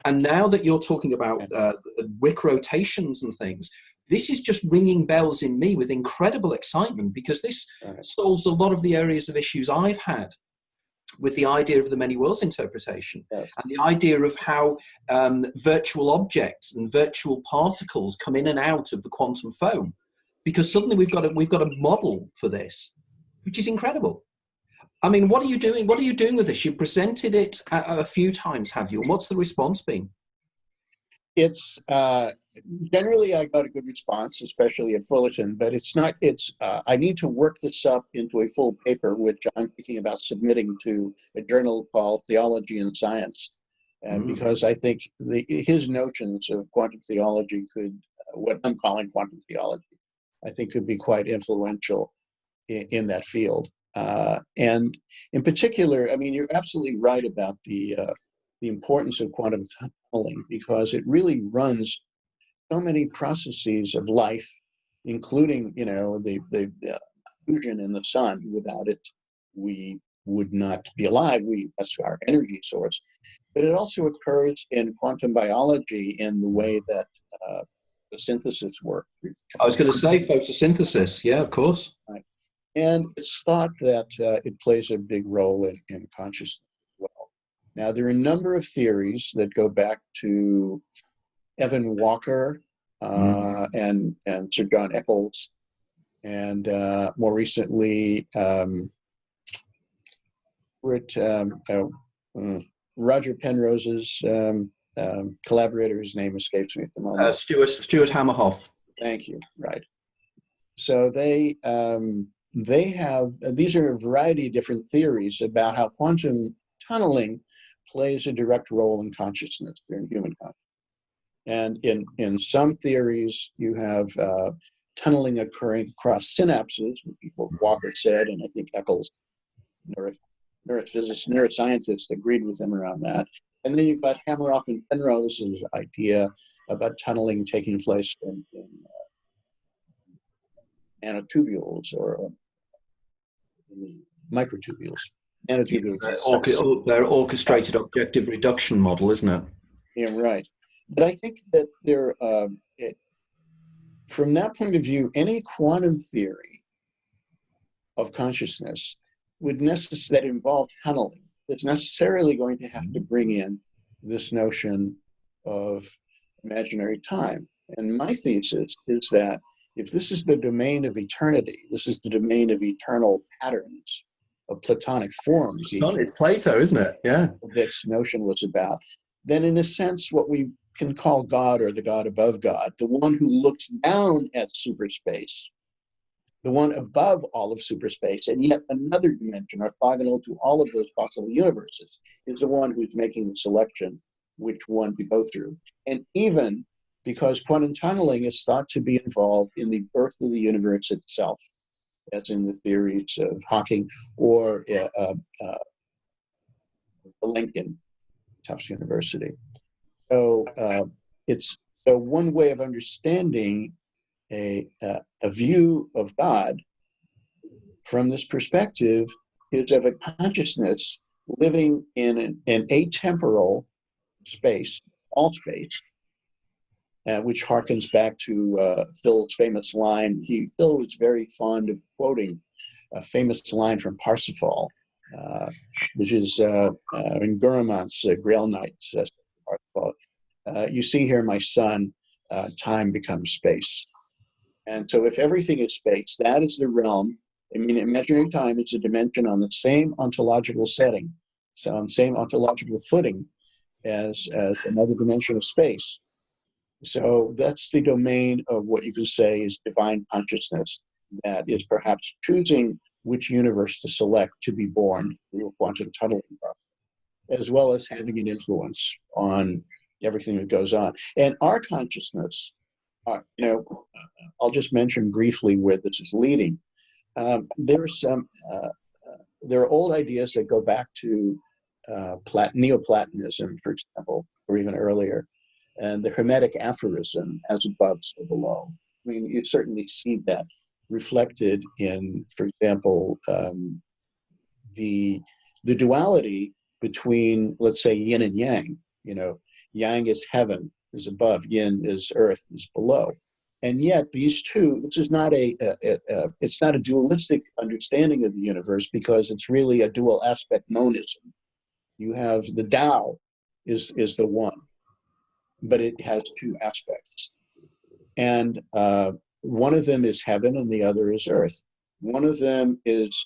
And now that you're talking about wick rotations and things, this is just ringing bells in me with incredible excitement, because this solves a lot of the areas of issues I've had with the idea of the many worlds interpretation, Yes. and the idea of how virtual objects and virtual particles come in and out of the quantum foam, because suddenly we've got a model for this, which is incredible. I mean, what are you doing? What are you doing with this? You presented it a few times, have you? And what's the response been? It's generally I got a good response, especially at Fullerton, but it's not. It's I need to work this up into a full paper, which I'm thinking about submitting to a journal called Theology and Science, because I think his notions of quantum theology could, what I'm calling quantum theology, I think could be quite influential in that field. And in particular, I mean, you're absolutely right about the importance of quantum tunneling, because it really runs so many processes of life, including, you know, the fusion in the sun. Without it, we would not be alive. That's our energy source. But it also occurs in quantum biology in the way that the synthesis works. I was going to say photosynthesis. Yeah, of course. Right. And it's thought that it plays a big role in consciousness as well. Now, there are a number of theories that go back to Evan Walker and Sir John Eccles, and more recently, Roger Penrose's collaborator, whose name escapes me at the moment. Stuart Hammerhoff. Thank you. Right. So they have, these are a variety of different theories about how quantum tunneling plays a direct role in consciousness, in human consciousness. And in some theories, you have tunneling occurring across synapses, what Walker said, and I think Eccles, neurophysicist, neuroscientist, agreed with him around that. And then you've got Hammerhoff and Penrose's idea about tunneling taking place in nanotubules or microtubules. Nanotubules. Their orchestrated objective reduction model, isn't it? Yeah, right. But I think that from that point of view, any quantum theory of consciousness that involved tunneling is necessarily going to have to bring in this notion of imaginary time. And my thesis is that if this is the domain of eternity, this is the domain of eternal patterns, of Platonic forms. It's Plato, isn't it? Yeah. This notion was about. Then in a sense, what we can call God, or the God above God, the one who looks down at superspace, the one above all of superspace, and yet another dimension, orthogonal to all of those possible universes, is the one who's making the selection which one to go through. And even because quantum tunneling is thought to be involved in the birth of the universe itself, as in the theories of Hawking or Lincoln, Tufts University. So so one way of understanding a view of God from this perspective is of a consciousness living in an atemporal space, all space, which harkens back to Phil's famous line. Phil was very fond of quoting a famous line from Parsifal, which is in Gurumant's Grail Knight says, Parsifal, you see here, my son, time becomes space. And so if everything is space, that is the realm. I mean, imaginary time is a dimension on the same ontological setting, so on the same ontological footing as another dimension of space. So that's the domain of what you could say is divine consciousness, that is perhaps choosing which universe to select to be born through a quantum tunneling process, as well as having an influence on everything that goes on. And our consciousness, I'll just mention briefly where this is leading. There are old ideas that go back to Neoplatonism, for example, or even earlier, and the Hermetic aphorism, as above, so below. I mean, you certainly see that reflected in, for example, the duality between, let's say, yin and yang. Yang is heaven, is above, yin is earth, is below. And yet these two, this is not it's not a dualistic understanding of the universe, because it's really a dual aspect monism. You have the Tao is the one, but it has two aspects. And one of them is heaven and the other is earth. One of them is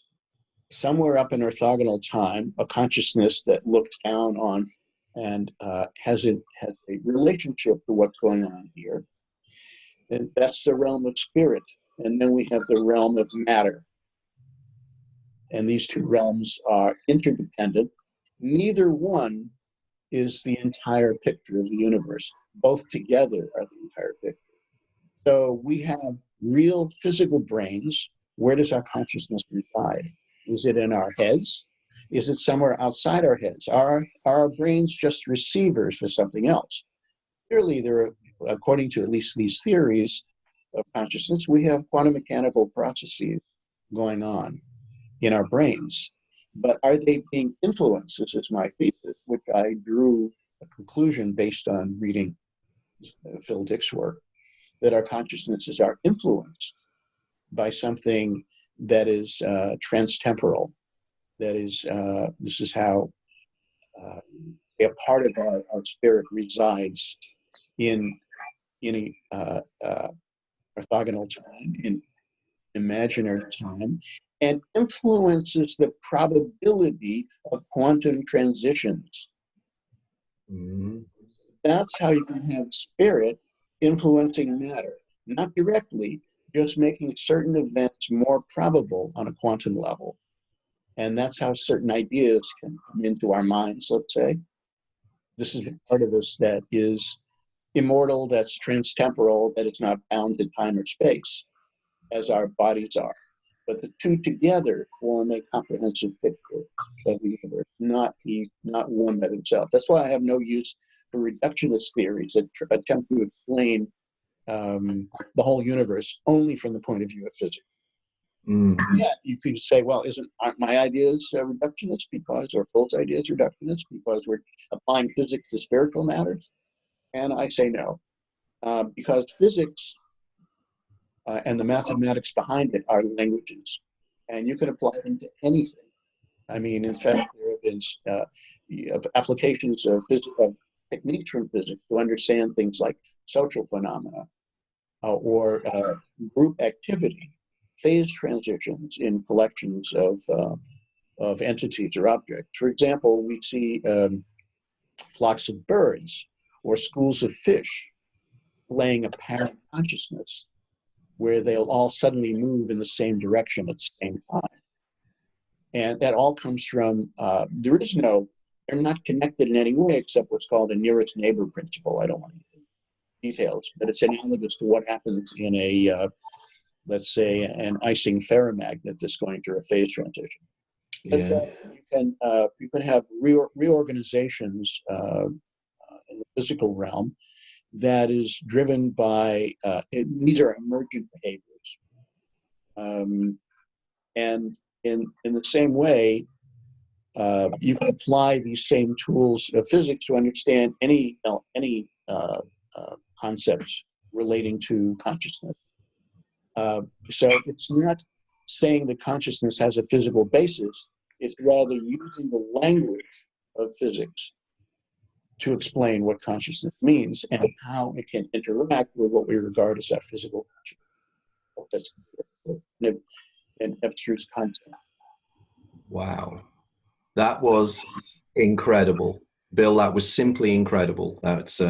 somewhere up in orthogonal time, a consciousness that looks down on and has a relationship to what's going on here. And that's the realm of spirit. And then we have the realm of matter. And these two realms are interdependent. Neither one is the entire picture of the universe. Both together are the entire picture. So we have real physical brains. Where does our consciousness reside? Is it in our heads? Is it somewhere outside our heads? Are our brains just receivers for something else? Clearly, there are, according to at least these theories of consciousness, we have quantum mechanical processes going on in our brains. But are they being influenced? This is my thesis, which I drew a conclusion based on reading Phil Dick's work, that our consciousnesses are influenced by something that is transtemporal. That is, this is how a part of our spirit resides in orthogonal time, in imaginary time, and influences the probability of quantum transitions. Mm-hmm. That's how you can have spirit influencing matter, not directly, just making certain events more probable on a quantum level. And that's how certain ideas can come into our minds, let's say. This is the part of us that is immortal, that's transtemporal, that is not bound in time or space, as our bodies are. But the two together form a comprehensive picture of the universe, not one by themselves. That's why I have no use for reductionist theories that attempt to explain the whole universe only from the point of view of physics. Mm-hmm. Yet you could say, well, aren't my ideas reductionist or Phil's ideas reductionist because we're applying physics to spiritual matters? And I say no, because physics and the mathematics behind it are languages, and you can apply them to anything. I mean, in fact, there have been applications of techniques from physics to understand things like social phenomena or group activity, phase transitions in collections of entities or objects. For example, we see flocks of birds or schools of fish laying apparent consciousness, where they'll all suddenly move in the same direction at the same time. And that all comes from, they're not connected in any way except what's called the nearest neighbor principle. I don't want to get into details, but it's analogous to what happens in let's say, an icing ferromagnet that's going through a phase transition. Yeah. But you can have reorganizations in the physical realm that is driven by, these are emergent behaviors. And in the same way, you can apply these same tools of physics to understand any concepts relating to consciousness. So it's not saying that consciousness has a physical basis, it's rather using the language of physics to explain what consciousness means and how it can interact with what we regard as that physical consciousness. That's an abstruse concept. Wow. That was incredible. Bill, that was simply incredible. That's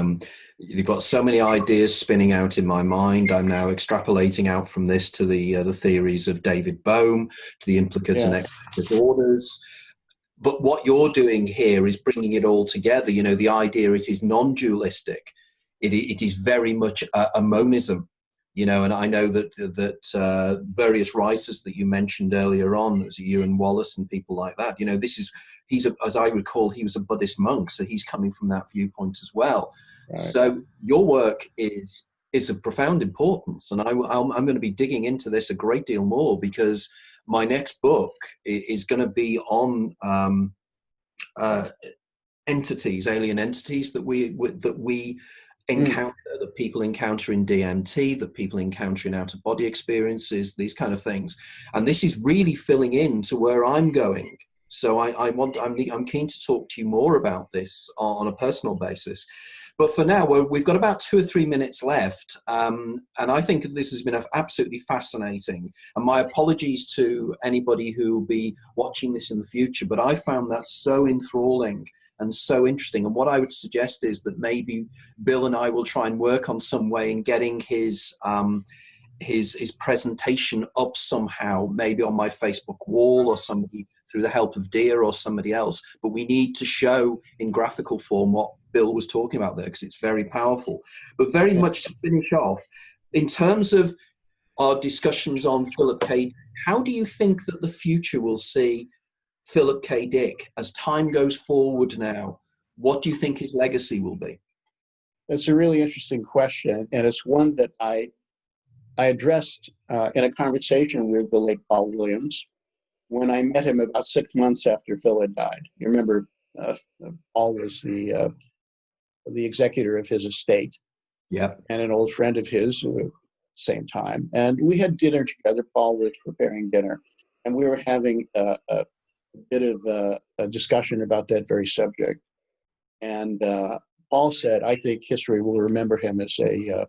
you've got so many ideas spinning out in my mind. I'm now extrapolating out from this to the theories of David Bohm, to the implicate and explicit orders. But what you're doing here is bringing it all together. You know, the idea it is non-dualistic. It is very much a monism. You know, and I know that various writers that you mentioned earlier on, as Ewan Wallace and people like that, you know, as I recall, he was a Buddhist monk, so he's coming from that viewpoint as well. Right. So your work is of profound importance, and I'm going to be digging into this a great deal more, because my next book is going to be on entities, alien entities that we encounter, that people encounter in DMT, that people encounter in out-of-body experiences, these kind of things. And this is really filling in to where I'm going. So I'm keen to talk to you more about this on a personal basis. But for now, we've got about 2 or 3 minutes left. And I think this has been absolutely fascinating. And my apologies to anybody who will be watching this in the future, but I found that so enthralling and so interesting. And what I would suggest is that maybe Bill and I will try and work on some way in getting his presentation up somehow, maybe on my Facebook wall, or somebody through the help of Dear or somebody else. But we need to show in graphical form what Bill was talking about there, because it's very powerful. But very much to finish off, in terms of our discussions on Philip K. How do you think that the future will see Philip K. Dick as time goes forward now? What do you think his legacy will be? That's a really interesting question, and it's one that I addressed in a conversation with the late Paul Williams when I met him about 6 months after Phil had died. You remember, Paul was the executor of his estate, and an old friend of his at the same time. And we had dinner together. Paul was preparing dinner, and we were having a bit of a discussion about that very subject. And Paul said, "I think history will remember him as a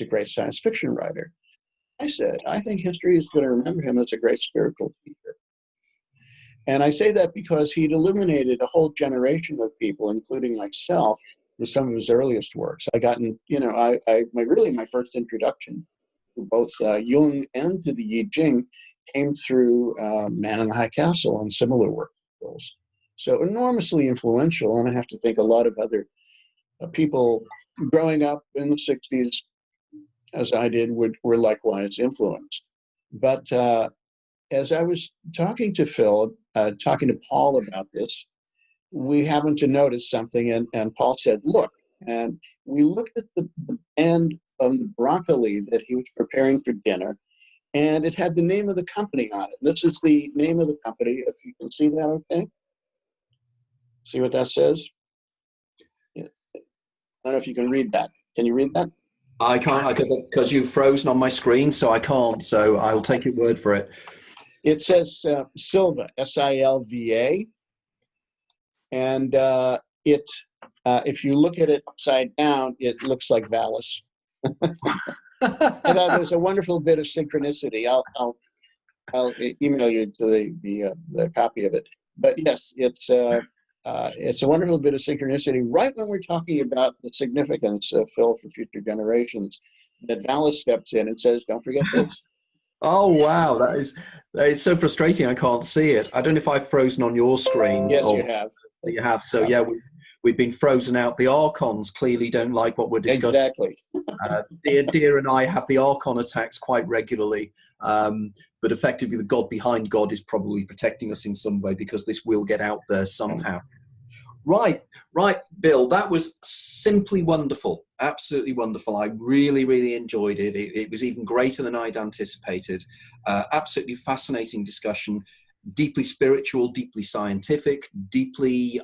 great science fiction writer." I said, "I think history is going to remember him as a great spiritual teacher." And I say that because he'd illuminated a whole generation of people, including myself, with some of his earliest works. I gotten, my first introduction to both Jung and to the I Ching came through Man in the High Castle and similar works. So enormously influential, and I have to think a lot of other people growing up in the 60s, as I did, were likewise influenced. But as I was talking to Phil, talking to Paul about this, we happened to notice something, and Paul said, "Look," and we looked at the end of the broccoli that he was preparing for dinner, and it had the name of the company on it. This is the name of the company, if you can see that, okay? See what that says? Yeah. I don't know if you can read that. Can you read that? I can't, because you've frozen on my screen, so I can't. So I'll take your word for it. It says Silva, S-I-L-V-A. And if you look at it upside down, it looks like Valis. I thought there's a wonderful bit of synchronicity. I'll email you to the copy of it. But yes, it's a wonderful bit of synchronicity right when we're talking about the significance of Phil for future generations, that Valis steps in and says, "Don't forget this." Oh wow, that is so frustrating. I can't see it. I don't know if I've frozen on your screen. Yes, you have. You have. So yeah, we've been frozen out. The Archons clearly don't like what we're discussing. Exactly. Dear and I have the Archon attacks quite regularly, but effectively the God behind God is probably protecting us in some way, because this will get out there somehow. Right, Bill, that was simply wonderful. Absolutely wonderful. I really, really enjoyed it. It was even greater than I'd anticipated. Absolutely fascinating discussion. deeply spiritual, deeply scientific, deeply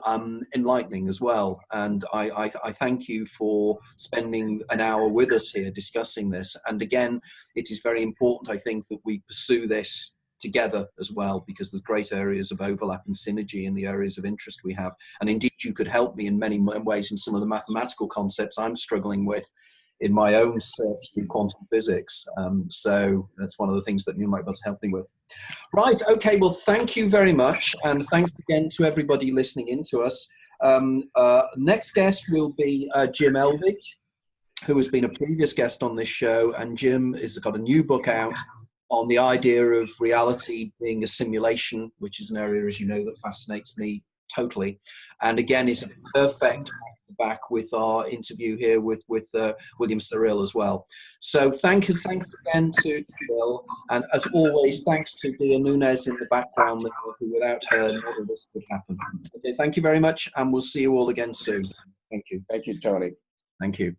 enlightening as well. And I thank you for spending an hour with us here discussing this. And again, it is very important, I think, that we pursue this together as well, because there's great areas of overlap and synergy in the areas of interest we have. And indeed, you could help me in many ways in some of the mathematical concepts I'm struggling with in my own search through quantum physics. So that's one of the things that you might be able to help me with. Right, okay, well, thank you very much. And thanks again to everybody listening in to us. Next guest will be Jim Elvidge, who has been a previous guest on this show. And Jim has got a new book out on the idea of reality being a simulation, which is an area, as you know, that fascinates me totally. And again, is a perfect back with our interview here with William Sarill as well. So thanks again to Bill, and as always, thanks to Dia Nunez in the background, who without her none of this would happen. Okay, thank you very much, and we'll see you all again soon. Thank you. Thank you, Tony. Thank you.